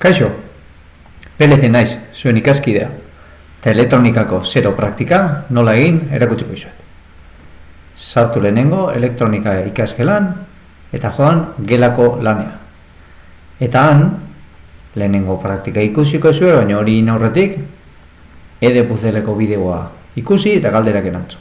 Kaixo, PLC naiz, zuen ikaskidea, eta elektronikako zero praktika nola egin erakutsiko dizuet. Sartu lehenengo elektronika ikasgelan eta joan gelako lanea. Eta han, lehenengo praktika ikusiko zuen, baina hori aurretik edepuzeleko bideoa ikusi eta galderak erantzu.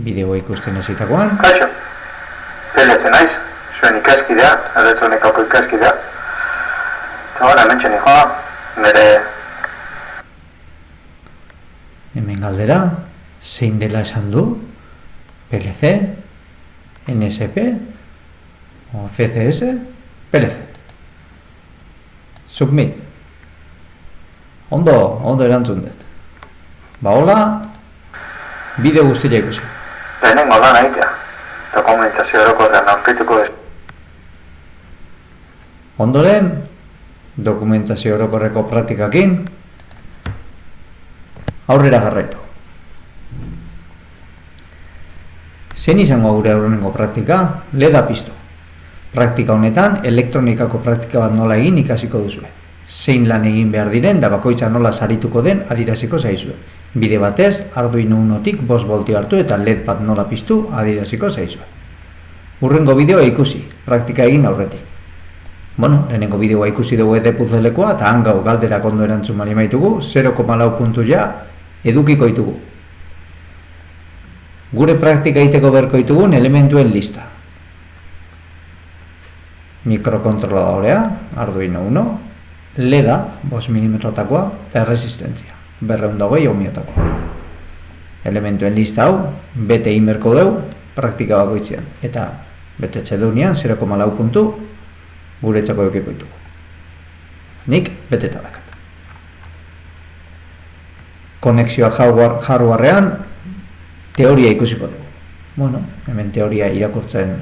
Bideoa ikusten ezitakoan. Kaixo, PLC naiz, zuen ikaskidea, elektronikako ikaskidea. Eta gara, hemen txenijoa, nire... Hemen galdera, zein dela esan du? PLC, NSP, o FCS, PLC. Submit. Ondo erantzun dut. Ba hola, bideo guztia ikusi. Lehenengo lan egitea, dokumentazio orokorrean aurkituko ez. Ondoren, dokumentazio orokorreko praktikakin aurrera jarraitu. Zein izango gure aurrenengo praktika? Leda piztu. Praktika honetan, elektronikako praktika bat nola egin ikasiko duzue. Zein lan egin behar diren da bakoitza nola sarituko den adieraziko zaizue. Bide batez, Arduino Unotik 5 voltio hartu eta LED bat nola piztu adieraziko zaizue. Hurrengo bideoa ikusi, praktika egin aurretik. Bueno, lehenengo bideoa ikusi dugu edepuzzelekoa eta hangau galderak ondo erantzun bali maitugu, 0,4 puntu ja edukiko ditugu. Gure praktika egiteko beharko ditugun elementuen lista. Mikrokontroladorea, Arduino Uno, LEDa, 5 mm-takoa, eta resistentzia, 220 ohmiotakoa. Elementuen lista hau, bete inberko dugu, praktika bakoitzean, eta betetxe deunean 0,4 puntu guretzako eukiko ditugu. Nik beteta dakat. Konexioa hardwarean teoria ikusiko dugu. Bueno, hemen teoria irakurtzen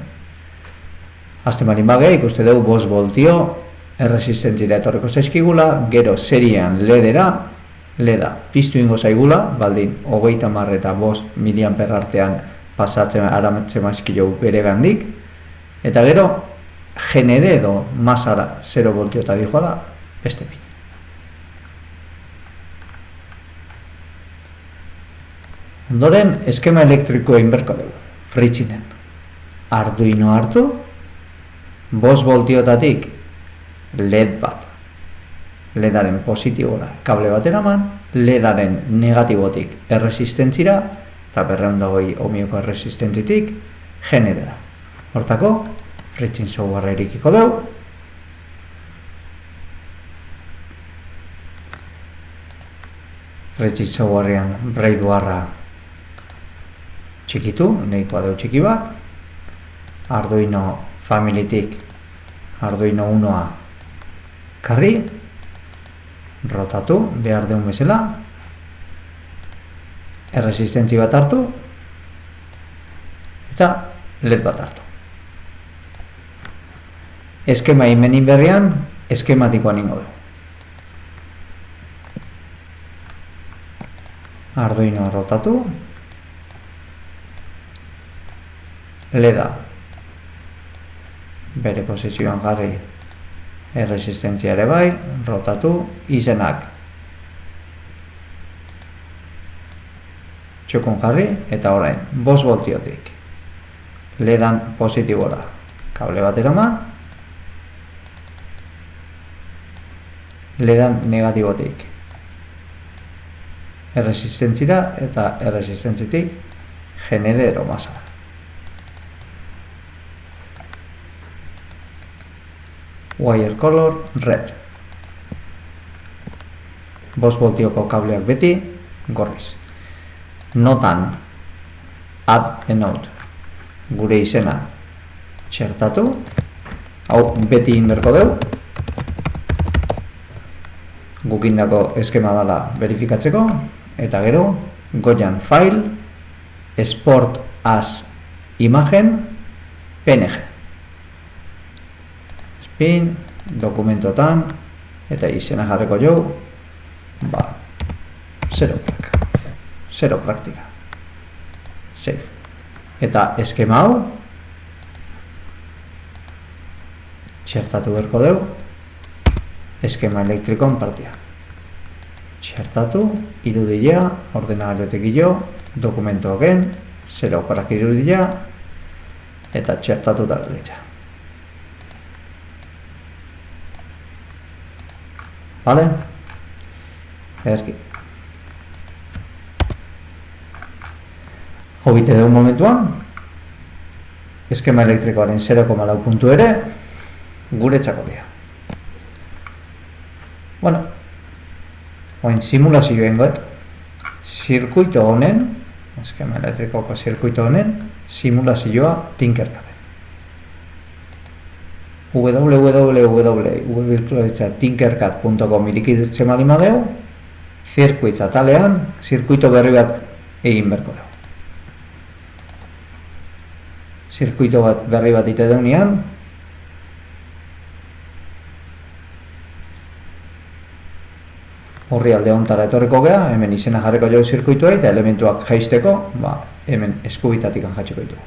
azten bali bage, ikuste dugu 5 voltio erresistentzira etorreko zaizkigula, gero seriean LEDa piztu ingo zaigula, baldin 30 eta 5 miliamper artean pasatzen aramatzen mazkilo bere gandik, eta gero GND edo masara 0 voltio eta dijoa da, beste pin. Ondoren, eskema elektrikoa inberko dugu, fritxinen. Arduino hartu, 5 voltiotatik LED bat, LEDaren positibora kable bat eraman, LEDaren negatibotik erresistentzira, eta 220 ohmioko erresistentzitik GND-ra. Hortako, fritxin software erikiko dugu. Fritxin softwarean braidboarra txikitu, nahikoa dugu txiki bat. Arduino Familytik Arduino Unoa karri, rotatu, behar deun bezala, erresistentzi bat hartu, eta LED bat hartu. Eskema imenin berrian, eskematikoan ingo du. Arduino rotatu, LEDa bere posizioan jarri, erresistentzia ere bai, rotatu, izenak txukun jarri, eta orain 5 voltiotik LEDan positibora kable bat eraman, LEDan negatibotik erresistentzira eta erresistentzitik GND ero masa. Wire color red. 5 voltioko kableak beti gorriz. Notan add a note. Gure izena txertatu. Hau beti inberko dugu. Gukindako eskema dela verifikatzeko. Eta gero, goian file, export as imagen, PNG. Spin, dokumentotan, eta izena jarreko jo, 0 praktika. Save. Eta eskema hau txertatu berko dugu, eskema elektrikoan partia. Txertatu, irudia, ordenagailutik jo, dokumentu hogen, 0 parak irudia, eta txertatu da gelitza. Vale? Ederki. Hobite dugu momentuan, eskema elektrikoaren 0,4 puntu ere, gure txako dira. Bueno, oain simulazio egingoet, zirkuito honen, eskema elektrikoko zirkuito honen, simulazioa Tinkercad. www.tinkercad.com irikitzen bali madeu, zirkuitza talean, zirkuito berri bat egin berko dugu. Zirkuito bat berri bat ite deunean, horri alde hontara etorreko gea, hemen izena jarriko jau zirkuitoa eta elementuak jaisteko, hemen eskubitatik jatsiko ditugu.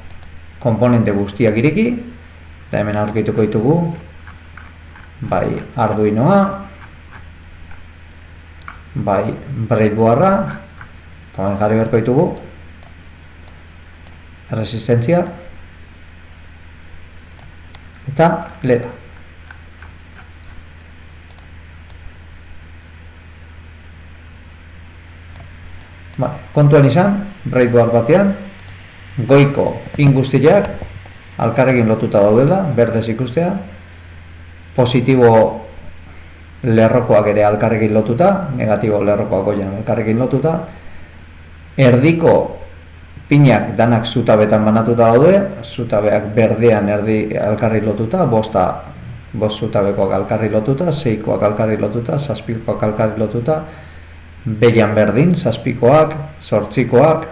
Komponente guztiak iriki, eta hemen aurkituko ditugu, bai Arduinoa, bai breadboarda, eta hemen jarri berko ditugu, resistentzia, eta leda. Kontuan izan, breadboard batean, goiko pin guztiak alkarrekin lotuta daudela, berdez ikustea, positibo lerrokoak ere alkarrekin lotuta, negatibo lerrokoak goian alkarrekin lotuta, erdiko pinak danak zutabetan banatuta daude, zutabeak berdean erdi alkarri lotuta, bost zutabekoak alkarri lotuta, 6koak alkarri lotuta, 7koak alkarri lotuta, beian berdin, 7koak, 8koak,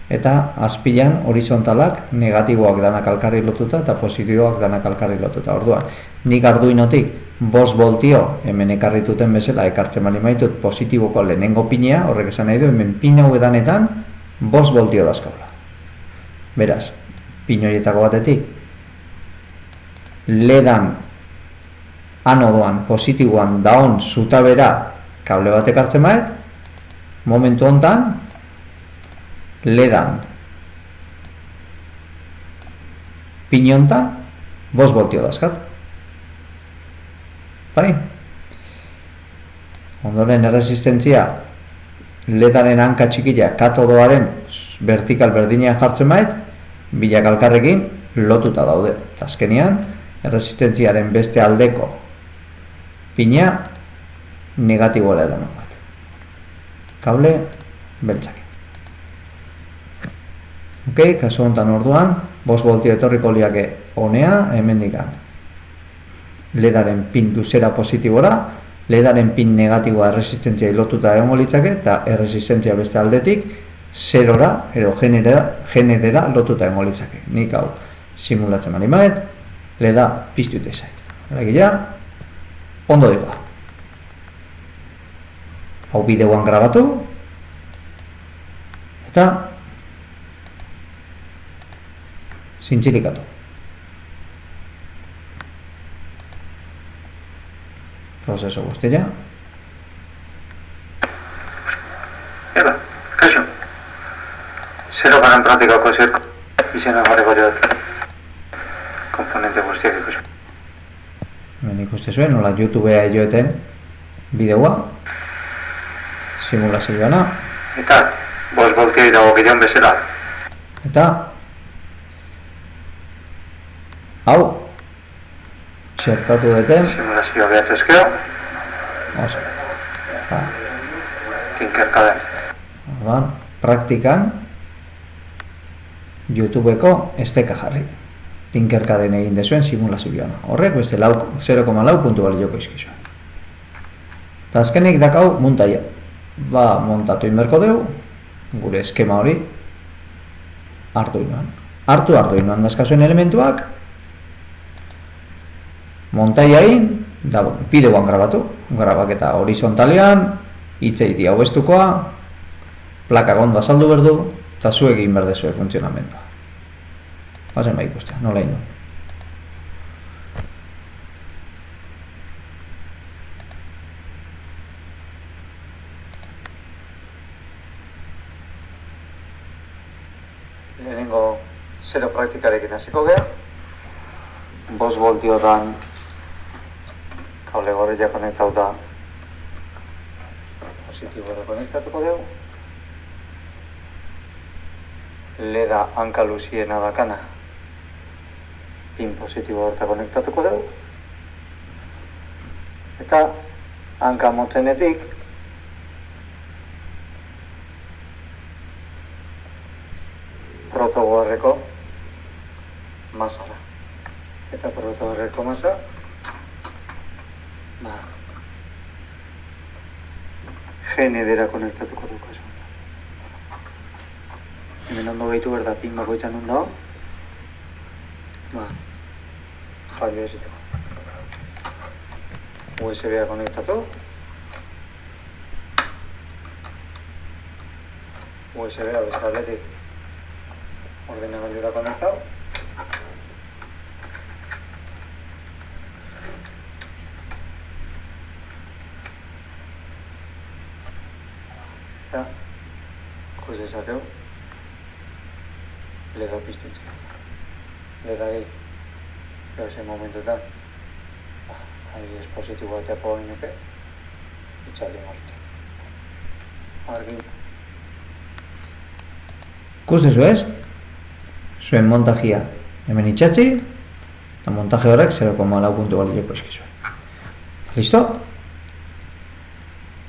eta azpilan horizontalak, negatiboak danak alkarri lotuta, eta positiboak danak alkarri lotuta. Orduan, nik Arduinotik 5 voltio, hemen ekarrituten bezala, ekartzen bali maitut positiboko lehenengo pinea, horrek esan nahi du, hemen pin hau edanetan, 5 voltio dazkaula. Beraz, pin horietako batetik, ledan anodoan, positiboan, daon, zutabera, kable bat ekartzen maet, momentu hontan, ledan, pin hontan, 5 voltio dazkat. Bai? Ondoren erresistentzia, ledaren hanka txikila katodoaren vertikal berdinean jartzen bait, bilak alkarrekin lotuta daude. Eta azkenean, erresistentziaren beste aldeko pina negatiboa eraman bat. Kable beltzak. Ok, kasu honetan orduan, 5 voltio etorriko liake honea, hemendikan ledaren pin luzera positibora, ledaren pin negatiboa erresistentzia lotuta egongo litzake, eta erresistentzia beste aldetik, zerora, edo genedera lotuta egongo litzake. Nik hau simulatzen bali maet, leda piztu ite zait. Egia, ondo digoa. Hau bideoan grabatu, eta zintzilikatu. Prozeso guztia. Eba, kaixo. Zero garen praktikako zirko izena garriko joat. Komponente guztiak ikusi. Hemen ikuste zuen, nola YouTubea joeten bideoa. Simulazioana. Eta, 5 voltioi dago gideon bezala. Eta hau txertatu duten Simulazioa behatu ezkeo. oso. Tinkercaden. Orduan, praktikan YouTubeko esteka jarri. Tinkercaden egin dezuen simulazioana. Horrek beste 0,4 puntu balioko izkizuen. Eta azkenik dakau muntaia. Montatu inberko dugu, gure eskema hori Arduinoan. Arduinoan dazkazuen elementuak, montaia egin, da bideoan grabatu, grabaketa horizontalean, itzeiti hau bestukoa, plakak ondo azaldu berdu, eta zuek egin berdezue funtzionamendua. Bazen bai ikustea, nola egin du. Lehenengo 0 praktikarekin hasiko gea. 5 voltiotan kable gorria konektauta positibora konektatuko dugu. LEDa hanka luziena dakana pin positibo horta konektatuko dugu. Eta hanka motzenetik protogoarreko masara. Eta protogoarreko masa GND-era konektatuko dugu. Hemen ondo behitu berda pin bakoitzan ondo. Jaio eziteko. USB-a konektatu. USB-a beste aldetik ordenagailura konektatu. Eta ikus dezakegu LEDa piztutzen. LEDari ese momentuetan adibidez positiboa teapo ginuke itxaldi martxan. Argi. Ikus dezu ez? Zuen montajia hemen itxatzi eta montaje horrek 0,4 puntu balioko eskizuen. Listo?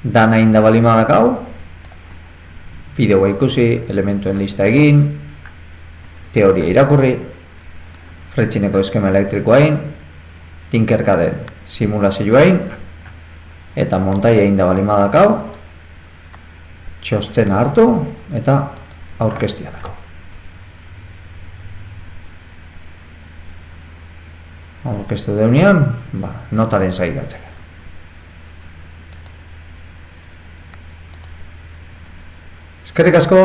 Dana inda balima dakau, bideoa ikusi, elementuen lista egin, teoria irakurri, fretxineko eskema elektrikoain, Tinkercaden simulazioain, eta montaia inda balima dakau, txostena hartu eta aurkeztia dako. Aurkeztu deunean, notaren zaigatzeka. Eskerrik asko!